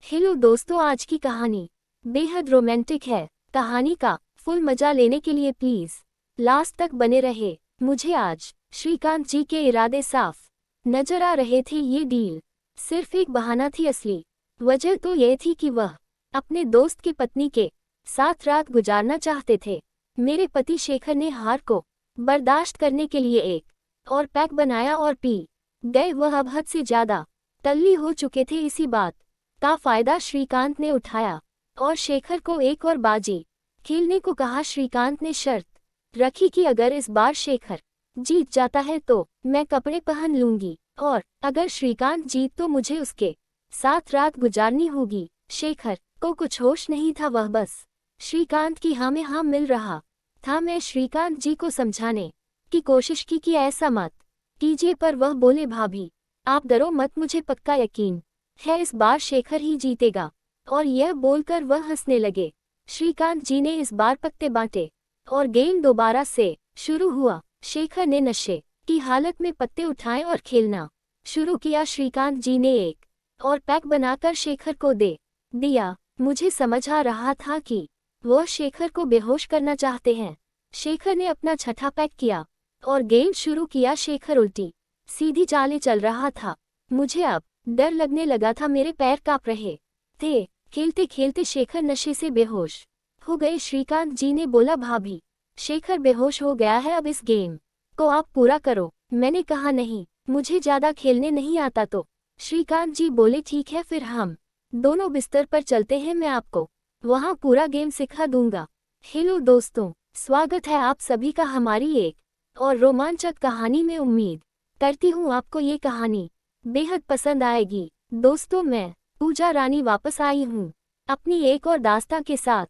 Hello दोस्तों, आज की कहानी बेहद रोमांटिक है। कहानी का फुल मजा लेने के लिए प्लीज लास्ट तक बने रहे। मुझे आज श्रीकांत जी के इरादे साफ नजर आ रहे थे। ये डील सिर्फ एक बहाना थी, असली वजह तो ये थी कि वह अपने दोस्त की पत्नी के साथ रात गुजारना चाहते थे। मेरे पति शेखर ने हार को बर्दाश्त करने के लिए एक और पैक बनाया और पी गए। वह अब हद से ज्यादा तल्ली हो चुके थे। इसी बात का फायदा श्रीकांत ने उठाया और शेखर को एक और बाजी खेलने को कहा। श्रीकांत ने शर्त रखी कि अगर इस बार शेखर जीत जाता है तो मैं कपड़े पहन लूंगी, और अगर श्रीकांत जीत तो मुझे उसके साथ रात गुजारनी होगी। शेखर को कुछ होश नहीं था, वह बस श्रीकांत की हाँ में हाँ मिल रहा था। मैं श्रीकांत जी को समझाने की कोशिश की कि ऐसा मत कीजिए, पर वह बोले, भाभी आप डरो मत, मुझे पक्का यकीन है इस बार शेखर ही जीतेगा। और यह बोलकर वह हंसने लगे। श्रीकांत जी ने इस बार पत्ते बांटे और गेम दोबारा से शुरू हुआ। शेखर ने नशे की हालत में पत्ते उठाए और खेलना शुरू किया। श्रीकांत जी ने एक और पैक बनाकर शेखर को दे दिया। मुझे समझ आ रहा था कि वह शेखर को बेहोश करना चाहते हैं। शेखर ने अपना छठा पैक किया और गेम शुरू किया। शेखर उल्टी सीधी चालें चल रहा था। मुझे अब डर लगने लगा था, मेरे पैर कांप रहे थे। खेलते खेलते शेखर नशे से बेहोश हो गए। श्रीकांत जी ने बोला, भाभी शेखर बेहोश हो गया है, अब इस गेम को आप पूरा करो। मैंने कहा, नहीं मुझे ज्यादा खेलने नहीं आता। तो श्रीकांत जी बोले, ठीक है फिर हम दोनों बिस्तर पर चलते हैं, मैं आपको वहां पूरा गेम सिखा दूंगा। हेलो दोस्तों, स्वागत है आप सभी का हमारी एक और रोमांचक कहानी में। उम्मीद करती हूँ आपको ये कहानी बेहद पसंद आएगी। दोस्तों, मैं पूजा रानी वापस आई हूँ अपनी एक और दास्तां के साथ।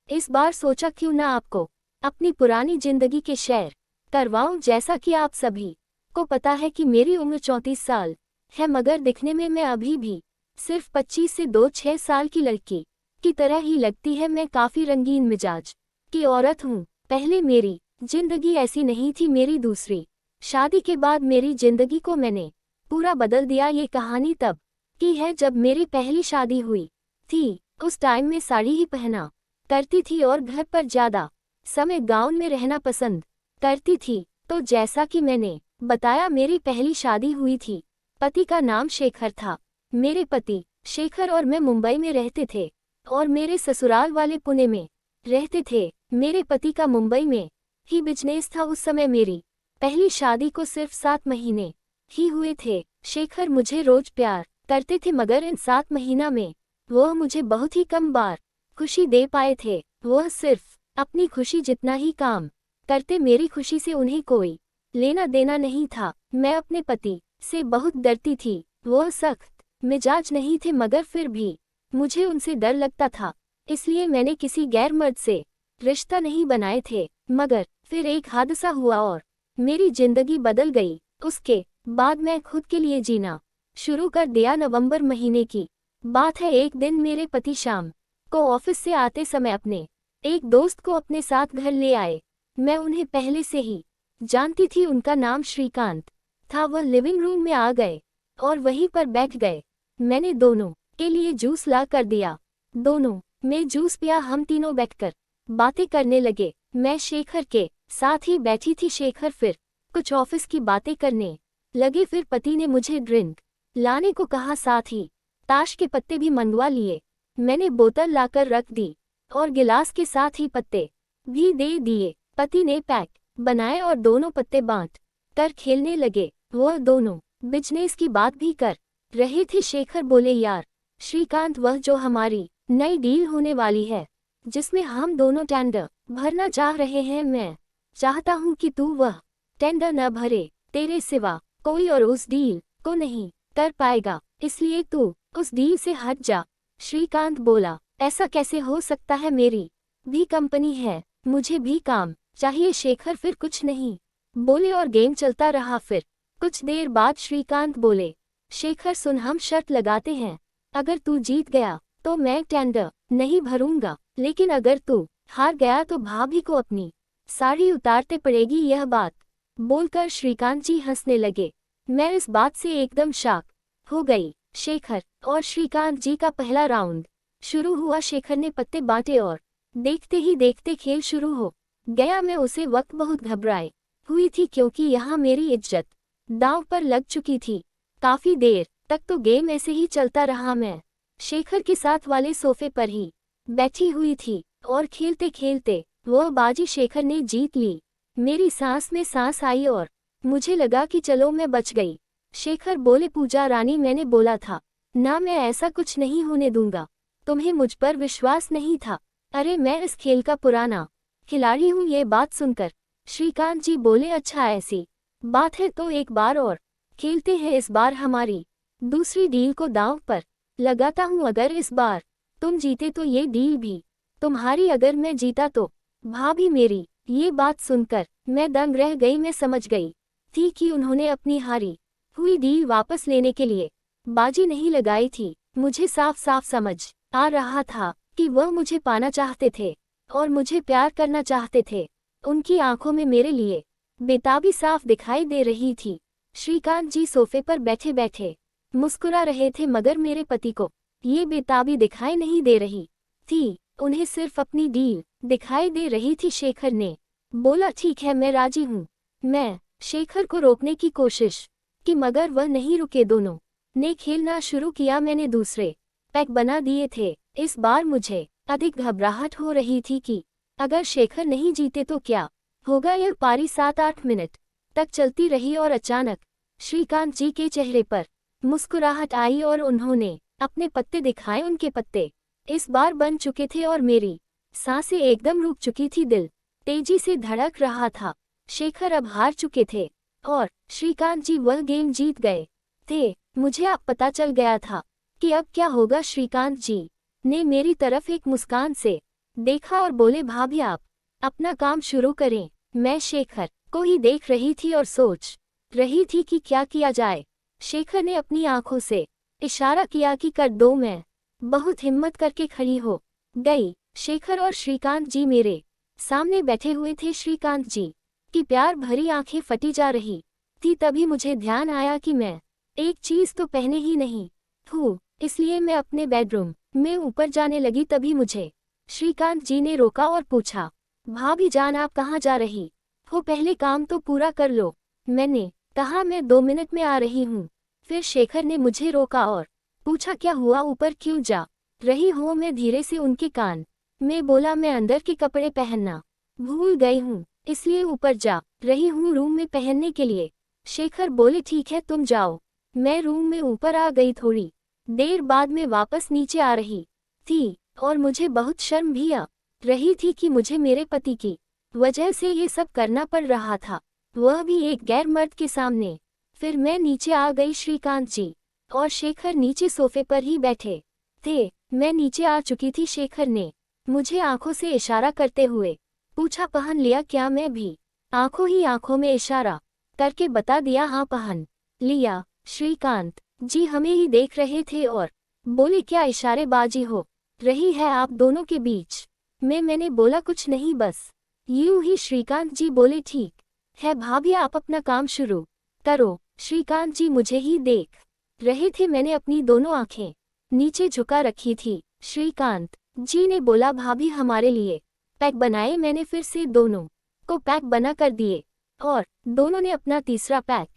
इस बार सोचा क्यों ना आपको अपनी पुरानी जिंदगी के शेयर करवाऊं। जैसा कि आप सभी को पता है कि मेरी उम्र 34 साल है, मगर दिखने में मैं अभी भी सिर्फ 25 से 2-6 साल की लड़की की तरह ही लगती है। मैं काफी रंगीन मिजाज की औरत हूँ। पहले मेरी जिंदगी ऐसी नहीं थी। मेरी दूसरी शादी के बाद मेरी जिंदगी को मैंने पूरा बदल दिया। ये कहानी तब की है जब मेरी पहली शादी हुई थी। उस टाइम में साड़ी ही पहना करती थी और घर पर ज्यादा समय गाउन में रहना पसंद करती थी। तो जैसा कि मैंने बताया, मेरी पहली शादी हुई थी। पति का नाम शेखर था। मेरे पति शेखर और मैं मुंबई में रहते थे और मेरे ससुराल वाले पुणे में रहते थे। मेरे पति का मुंबई में ही बिजनेस था। उस समय मेरी पहली शादी को सिर्फ 7 महीने ही हुए थे। शेखर मुझे रोज प्यार करते थे, मगर इन 7 महीना में वह मुझे बहुत ही कम बार खुशी दे पाए थे। वह सिर्फ अपनी खुशी जितना ही काम करते, मेरी खुशी से उन्हें कोई लेना देना नहीं था। मैं अपने पति से बहुत डरती थी। वह सख्त मिजाज नहीं थे, मगर फिर भी मुझे उनसे डर लगता था। इसलिए मैंने किसी गैर मर्द से रिश्ता नहीं बनाए थे। मगर फिर एक हादसा हुआ और मेरी जिंदगी बदल गई। उसके बाद मैं खुद के लिए जीना शुरू कर दिया। नवंबर महीने की बात है। एक दिन मेरे पति शाम को ऑफिस से आते समय अपने एक दोस्त को अपने साथ घर ले आए। मैं उन्हें पहले से ही जानती थी। उनका नाम श्रीकांत था। वह लिविंग रूम में आ गए और वहीं पर बैठ गए। मैंने दोनों के लिए जूस ला कर दिया। दोनों में जूस पिया। हम तीनों बैठकर बातें करने लगे। मैं शेखर के साथ ही बैठी थी। शेखर फिर कुछ ऑफिस की बातें करने लगे। फिर पति ने मुझे ड्रिंक लाने को कहा, साथ ही ताश के पत्ते भी मंगवा लिए। मैंने बोतल लाकर रख दी और गिलास के साथ ही पत्ते भी दे दिए। पति ने पैक बनाए और दोनों पत्ते बांट कर खेलने लगे। वह दोनों बिजनेस की बात भी कर रहे थे। शेखर बोले, यार श्रीकांत, वह जो हमारी नई डील होने वाली है जिसमें हम दोनों टेंडर भरना चाह रहे हैं, मैं चाहता हूं कि तू वह टेंडर न भरे। तेरे सिवा कोई और उस डील को नहीं कर पाएगा, इसलिए तू उस डील से हट जा। श्रीकांत बोला, ऐसा कैसे हो सकता है, मेरी भी कंपनी है, मुझे भी काम चाहिए। शेखर फिर कुछ नहीं बोले और गेम चलता रहा। फिर कुछ देर बाद श्रीकांत बोले, शेखर सुन, हम शर्त लगाते हैं। अगर तू जीत गया तो मैं टेंडर नहीं भरूंगा, लेकिन अगर तू हार गया तो भाभी को अपनी साड़ी उतारते पड़ेगी। यह बात बोलकर श्रीकांत जी हंसने लगे। मैं इस बात से एकदम शॉक हो गई। शेखर और श्रीकांत जी का पहला राउंड शुरू हुआ। शेखर ने पत्ते बांटे और देखते ही देखते खेल शुरू हो गया। मैं उसे वक्त बहुत घबराई हुई थी क्योंकि यहाँ मेरी इज्जत दांव पर लग चुकी थी। काफी देर तक तो गेम ऐसे ही चलता रहा। मैं शेखर के साथ वाले सोफे पर ही बैठी हुई थी और खेलते खेलते वह बाजी शेखर ने जीत ली। मेरी सांस में सांस आई और मुझे लगा कि चलो मैं बच गई। शेखर बोले, पूजा रानी, मैंने बोला था ना, मैं ऐसा कुछ नहीं होने दूंगा। तुम्हें मुझ पर विश्वास नहीं था। अरे मैं इस खेल का पुराना खिलाड़ी हूँ। ये बात सुनकर श्रीकांत जी बोले, अच्छा ऐसी बात है तो एक बार और खेलते हैं। इस बार हमारी दूसरी डील को दांव पर लगाता हूँ। अगर इस बार तुम जीते तो ये डील भी तुम्हारी, अगर मैं जीता तो भाभी मेरी। ये बात सुनकर मैं दंग रह गई। मैं समझ गई थी कि उन्होंने अपनी हारी हुई डील वापस लेने के लिए बाजी नहीं लगाई थी। मुझे साफ साफ समझ आ रहा था कि वह मुझे पाना चाहते थे और मुझे प्यार करना चाहते थे। उनकी आंखों में मेरे लिए बेताबी साफ दिखाई दे रही थी। श्रीकांत जी सोफे पर बैठे बैठे मुस्कुरा रहे थे मगर मेरे पति को ये बेताबी दिखाई नहीं दे रही थी। उन्हें सिर्फ अपनी डील दिखाई दे रही थी। शेखर ने बोला, ठीक है मैं राजी हूँ। मैं शेखर को रोकने की कोशिश की मगर वह नहीं रुके। दोनों ने खेलना शुरू किया। मैंने दूसरे पैक बना दिए थे। इस बार मुझे अधिक घबराहट हो रही थी कि अगर शेखर नहीं जीते तो क्या होगा। यह पारी 7-8 मिनट तक चलती रही और अचानक श्रीकांत जी के चेहरे पर मुस्कुराहट आई और उन्होंने अपने पत्ते दिखाए। उनके पत्ते इस बार बन चुके थे और मेरी सांसें एकदम रुक चुकी थी। दिल तेजी से धड़क रहा था। शेखर अब हार चुके थे और श्रीकांत जी वह गेम जीत गए थे। मुझे अब पता चल गया था कि अब क्या होगा। श्रीकांत जी ने मेरी तरफ एक मुस्कान से देखा और बोले, भाभी आप अपना काम शुरू करें। मैं शेखर को ही देख रही थी और सोच रही थी कि क्या किया जाए। शेखर ने अपनी आंखों से इशारा किया कि कर दो। मैं बहुत हिम्मत करके खड़ी हो गई। शेखर और श्रीकांत जी मेरे सामने बैठे हुए थे। श्रीकांत जी की प्यार भरी आंखें फटी जा रही थी। तभी मुझे ध्यान आया कि मैं एक चीज तो पहने ही नहीं हूँ, इसलिए मैं अपने बेडरूम में ऊपर जाने लगी। तभी मुझे श्रीकांत जी ने रोका और पूछा, भाभी जान आप कहाँ जा रही हो, पहले काम तो पूरा कर लो। मैंने कहा, मैं 2 मिनट में आ रही हूँ। फिर शेखर ने मुझे रोका और पूछा, क्या हुआ, ऊपर क्यों जा रही हो। मैं धीरे से उनके कान में बोला, मैं अंदर के कपड़े पहनना भूल गई हूँ, इसलिए ऊपर जा रही हूँ रूम में पहनने के लिए। शेखर बोले, ठीक है तुम जाओ। मैं रूम में ऊपर आ गई। थोड़ी देर बाद में वापस नीचे आ रही थी और मुझे बहुत शर्म भी आ रही थी कि मुझे मेरे पति की वजह से ये सब करना पड़ रहा था, वह भी एक गैर मर्द के सामने। फिर मैं नीचे आ गई। श्रीकांत जी और शेखर नीचे सोफे पर ही बैठे थे। मैं नीचे आ चुकी थी। शेखर ने मुझे आंखों से इशारा करते हुए पूछा, पहन लिया क्या। मैं भी आंखों ही आंखों में इशारा करके बता दिया, हाँ पहन लिया। श्रीकांत जी हमें ही देख रहे थे और बोले, क्या इशारेबाजी हो रही है आप दोनों के बीच में। मैंने बोला, कुछ नहीं बस यूं ही। श्रीकांत जी बोले, ठीक है भाभी आप अपना काम शुरू करो। श्रीकांत जी मुझे ही देख रहे थे। मैंने अपनी दोनों आंखें नीचे झुका रखी थी। श्रीकांत जी ने बोला, भाभी हमारे लिए पैक बनाए। मैंने फिर से दोनों को पैक बना कर दिए और दोनों ने अपना तीसरा पैक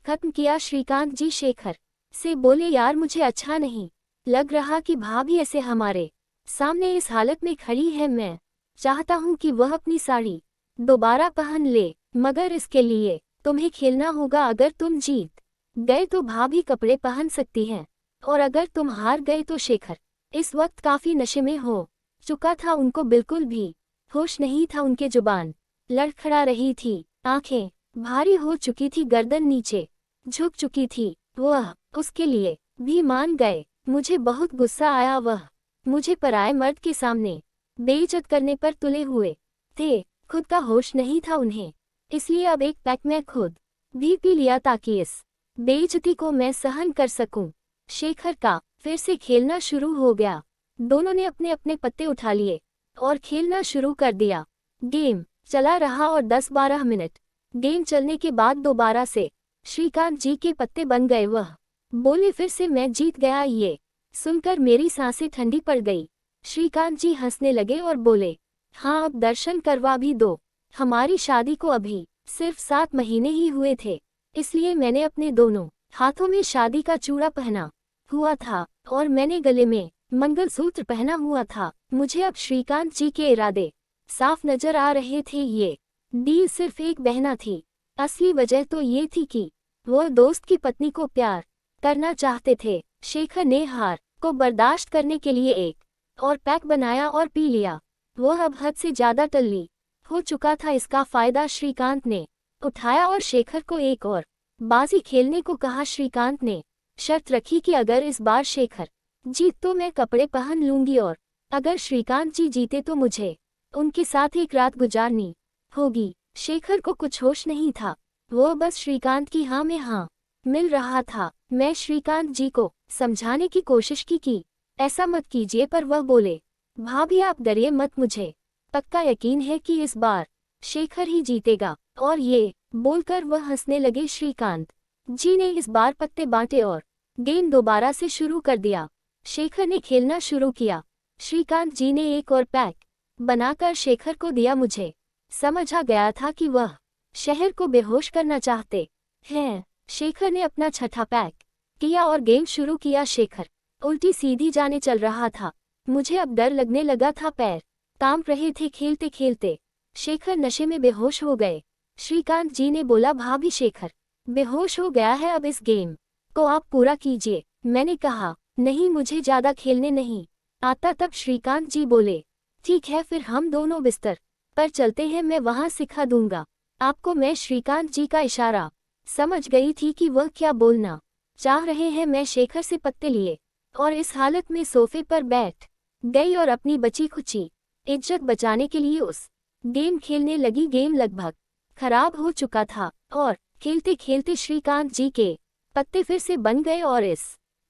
खत्म किया। श्रीकांत जी शेखर से बोले, यार मुझे अच्छा नहीं लग रहा कि भाभी ऐसे हमारे सामने इस हालत में खड़ी है। मैं चाहता हूँ कि वह अपनी साड़ी दोबारा पहन ले, मगर इसके लिए तुम्हें खेलना होगा। अगर तुम जीत गए तो भाभी कपड़े पहन सकती हैं और अगर तुम हार गए तो शेखर इस वक्त काफी नशे में हो चुका था। उनको बिल्कुल भी होश नहीं था। उनके जुबान लड़खड़ा रही थी, आंखें भारी हो चुकी थी, गर्दन नीचे झुक चुकी थी। वह उसके लिए भी मान गए। मुझे बहुत गुस्सा आया। वह मुझे पराये मर्द के सामने बेइज्जत करने पर तुले हुए थे। खुद का होश नहीं था उन्हें, इसलिए अब एक पैक मैं खुद भी पी लिया ताकि इस बेइज्जती को मैं सहन कर सकूं। शेखर का फिर से खेलना शुरू हो गया। दोनों ने अपने अपने पत्ते उठा लिए और खेलना शुरू कर दिया। गेम चला रहा और 10-12 मिनट गेम चलने के बाद दोबारा से श्रीकांत जी के पत्ते बन गए। वह बोले फिर से मैं जीत गया। ये सुनकर मेरी सांसें ठंडी पड़ गई। श्रीकांत जी हंसने लगे और बोले, हाँ अब दर्शन करवा भी दो। हमारी शादी को अभी सिर्फ 7 महीने ही हुए थे, इसलिए मैंने अपने दोनों हाथों में शादी का चूड़ा पहना हुआ था और मैंने गले में मंगलसूत्र पहना हुआ था। मुझे अब श्रीकांत जी के इरादे साफ नजर आ रहे थे। ये डील सिर्फ एक बहाना थी, असली वजह तो ये थी कि वो दोस्त की पत्नी को प्यार करना चाहते थे। शेखर ने हार को बर्दाश्त करने के लिए एक और पैक बनाया और पी लिया। वो अब हद से ज्यादा टल्ली हो चुका था। इसका फायदा श्रीकांत ने उठाया और शेखर को एक और बाजी खेलने को कहा। श्रीकांत ने शर्त रखी कि अगर इस बार शेखर जीत तो मैं कपड़े पहन लूंगी और अगर श्रीकांत जी जीते तो मुझे उनके साथ एक रात गुजारनी होगी। शेखर को कुछ होश नहीं था, वो बस श्रीकांत की हाँ में हाँ मिल रहा था। मैं श्रीकांत जी को समझाने की कोशिश की ऐसा मत कीजिए, पर वह बोले, भाभी आप डरिए मत, मुझे पक्का यकीन है कि इस बार शेखर ही जीतेगा। और ये बोलकर वह हंसने लगे। श्रीकांत जी ने इस बार पत्ते बांटे और गेम दोबारा से शुरू कर दिया। शेखर ने खेलना शुरू किया। श्रीकांत जी ने एक और पैक बनाकर शेखर को दिया। मुझे समझ आ गया था कि वह शहर को बेहोश करना चाहते हैं। शेखर ने अपना छठा पैक किया और गेम शुरू किया। शेखर उल्टी सीधी जाने चल रहा था। मुझे अब डर लगने लगा था, पैर कांप रहे थे। खेलते खेलते शेखर नशे में बेहोश हो गए। श्रीकांत जी ने बोला, भाभी शेखर बेहोश हो गया है, अब इस गेम को आप पूरा कीजिए। मैंने कहा, नहीं मुझे ज्यादा खेलने नहीं आता। तब श्रीकांत जी बोले, ठीक है फिर हम दोनों बिस्तर पर चलते हैं, मैं वहां सिखा दूंगा आपको। मैं श्रीकांत जी का इशारा समझ गई थी कि वह क्या बोलना चाह रहे हैं। मैं शेखर से पत्ते लिए और इस हालत में सोफे पर बैठ गई और अपनी बची खुची इज्जत बचाने के लिए उस गेम खेलने लगी। गेम लगभग खराब हो चुका था और खेलते खेलते श्रीकांत जी के पत्ते फिर से बन गए और इस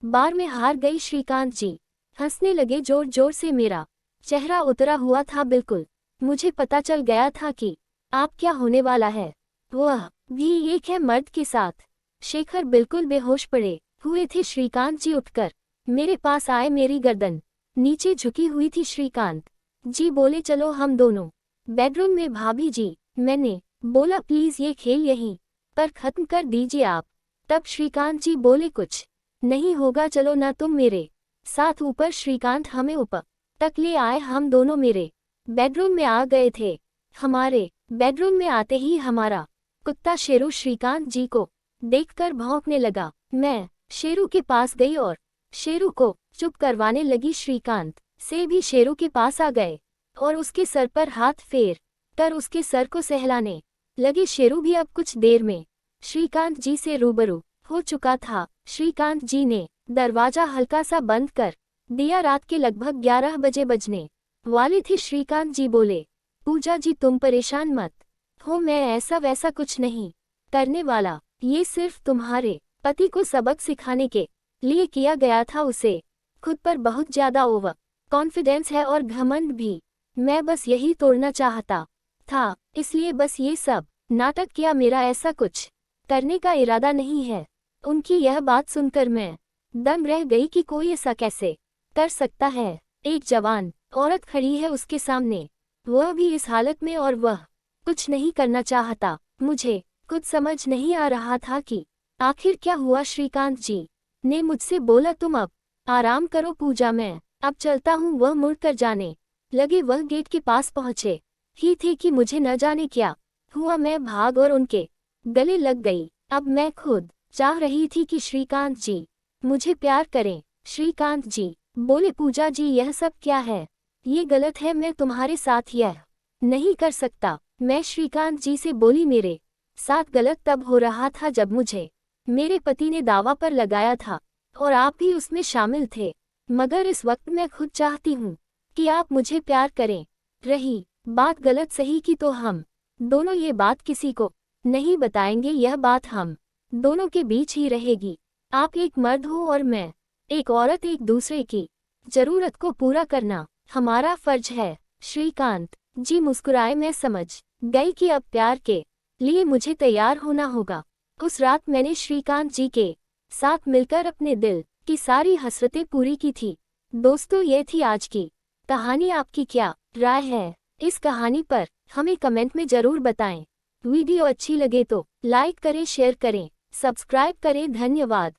बार में हार गई। श्रीकांत जी हंसने लगे जोर जोर से। मेरा चेहरा उतरा हुआ था बिल्कुल। मुझे पता चल गया था कि आप क्या होने वाला है। वह भी एक है मर्द के साथ। शेखर बिल्कुल बेहोश पड़े हुए थे। श्रीकांत जी उठकर मेरे पास आए, मेरी गर्दन नीचे झुकी हुई थी। श्रीकांत जी बोले, चलो हम दोनों बेडरूम में। भाभी जी, मैंने बोला, प्लीज ये खेल यहीं पर खत्म कर दीजिए आप। तब श्रीकांत जी बोले, कुछ नहीं होगा, चलो ना तुम मेरे साथ ऊपर। श्रीकांत हमें ऊपर तक ले आए। हम दोनों मेरे बेडरूम में आ गए थे। हमारे बेडरूम में आते ही हमारा कुत्ता शेरू श्रीकांत जी को देखकर भौंकने लगा। मैं शेरू के पास गई और शेरू को चुप करवाने लगी। श्रीकांत से भी शेरू के पास आ गए और उसके सर पर हाथ फेर कर उसके सर को सहलाने लगे। शेरू भी अब कुछ देर में श्रीकांत जी से रूबरू हो चुका था। श्रीकांत जी ने दरवाजा हल्का सा बंद कर दिया। रात के लगभग 11 बजे बजने वाले थे। श्रीकांत जी बोले, पूजा जी तुम परेशान मत हो, मैं ऐसा वैसा कुछ नहीं करने वाला। ये सिर्फ तुम्हारे पति को सबक सिखाने के लिए किया गया था। उसे खुद पर बहुत ज्यादा ओवर कॉन्फिडेंस है और घमंड भी। मैं बस यही तोड़ना चाहता था, इसलिए बस ये सब नाटक किया। मेरा ऐसा कुछ करने का इरादा नहीं है। उनकी यह बात सुनकर मैं दम रह गई कि कोई ऐसा कैसे कर सकता है। एक जवान औरत खड़ी है उसके सामने, वह भी इस हालत में, और वह कुछ नहीं करना चाहता। मुझे कुछ समझ नहीं आ रहा था कि आखिर क्या हुआ। श्रीकांत जी ने मुझसे बोला, तुम अब आराम करो पूजा, मैं अब चलता हूँ। वह मुड़कर जाने लगे। वह गेट के पास पहुँचे ही थे कि मुझे न जाने क्या हुआ। मैं भाग और उनके गले लग गई। अब मैं खुद चाह रही थी कि श्रीकांत जी मुझे प्यार करें। श्रीकांत जी बोले, पूजा जी यह सब क्या है, ये गलत है, मैं तुम्हारे साथ यह नहीं कर सकता। मैं श्रीकांत जी से बोली, मेरे साथ गलत तब हो रहा था जब मुझे मेरे पति ने दावा पर लगाया था और आप भी उसमें शामिल थे, मगर इस वक्त मैं खुद चाहती हूँ कि आप मुझे प्यार करें। रही बात गलत सही की तो हम दोनों ये बात किसी को नहीं बताएंगे, यह बात हम दोनों के बीच ही रहेगी। आप एक मर्द हो और मैं एक औरत, एक दूसरे की जरूरत को पूरा करना हमारा फर्ज है। श्रीकांत जी मुस्कुराए। मैं समझ गई कि अब प्यार के लिए मुझे तैयार होना होगा। उस रात मैंने श्रीकांत जी के साथ मिलकर अपने दिल की सारी हसरतें पूरी की थी। दोस्तों, ये थी आज की कहानी। आपकी क्या राय है इस कहानी पर, हमें कमेंट में जरूर बताएं। वीडियो अच्छी लगे तो लाइक करें, शेयर करें, सब्सक्राइब करें। धन्यवाद।